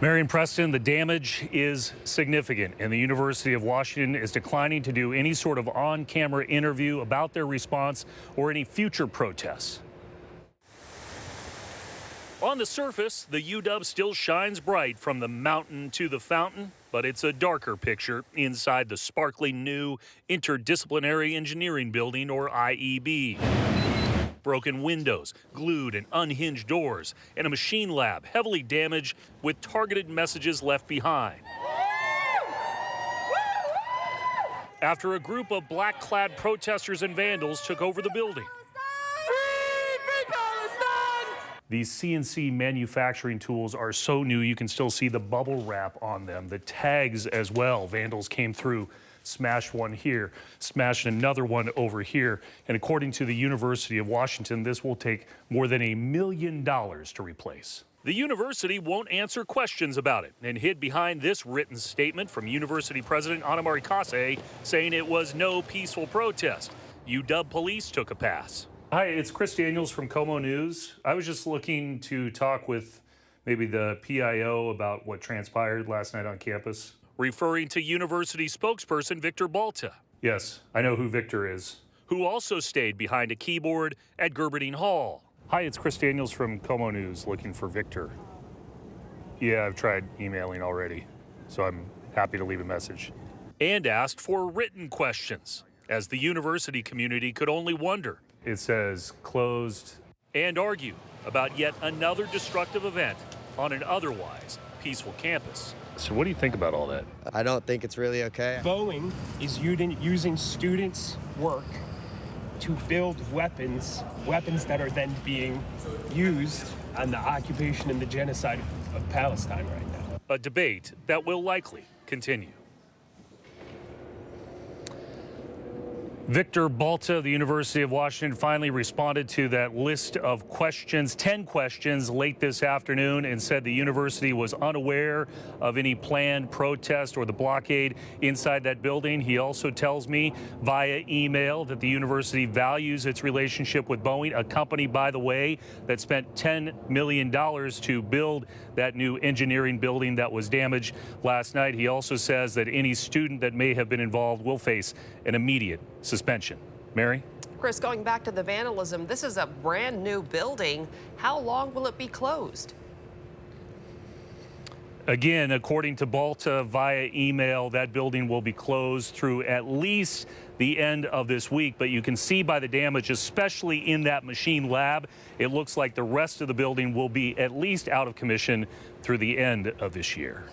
Marion Preston, the damage is significant, and the University of Washington is declining to do any sort of on-camera interview about their response or any future protests. On the surface, the UW still shines bright from the mountain to the fountain, but it's a darker picture inside the sparkly new Interdisciplinary Engineering Building, or IEB. Broken windows, glued and unhinged doors, and a machine lab heavily damaged with targeted messages left behind. After a group of black-clad protesters and vandals took over the building. These CNC manufacturing tools are so new, you can still see the bubble wrap on them, the tags as well. Vandals came through, smashed one here, smashed another one over here. And according to the University of Washington, this will take more than $1 million to replace. The university won't answer questions about it and hid behind this written statement from University President Anamari Kase saying it was no peaceful protest. UW police took a pass. Hi, it's Chris Daniels from Como News. I was just looking to talk with maybe the PIO about what transpired last night on campus. Referring to university spokesperson Victor Balta. Yes, I know who Victor is. Who also stayed behind a keyboard at Gerberding Hall. Hi, it's Chris Daniels from Como News looking for Victor. Yeah, I've tried emailing already, so I'm happy to leave a message. And asked for written questions, as the university community could only wonder. It says closed. And argue about yet another destructive event on an otherwise peaceful campus. So what do you think about all that? I don't think it's really okay. Boeing is using students' work to build weapons that are then being used on the occupation and the genocide of Palestine right now. A debate that will likely continue. Victor Balta, the University of Washington, finally responded to that list of questions, 10 questions, late this afternoon, and said the university was unaware of any planned protest or the blockade inside that building. He also tells me via email that the university values its relationship with Boeing, a company, by the way, that spent $10 million to build that new engineering building that was damaged last night. He also says that any student that may have been involved will face an immediate suspension. Mary? Chris, going back to the vandalism, this is a brand new building. How long will it be closed? Again, according to Balta via email, that building will be closed through at least the end of this week. But you can see by the damage, especially in that machine lab, it looks like the rest of the building will be at least out of commission through the end of this year.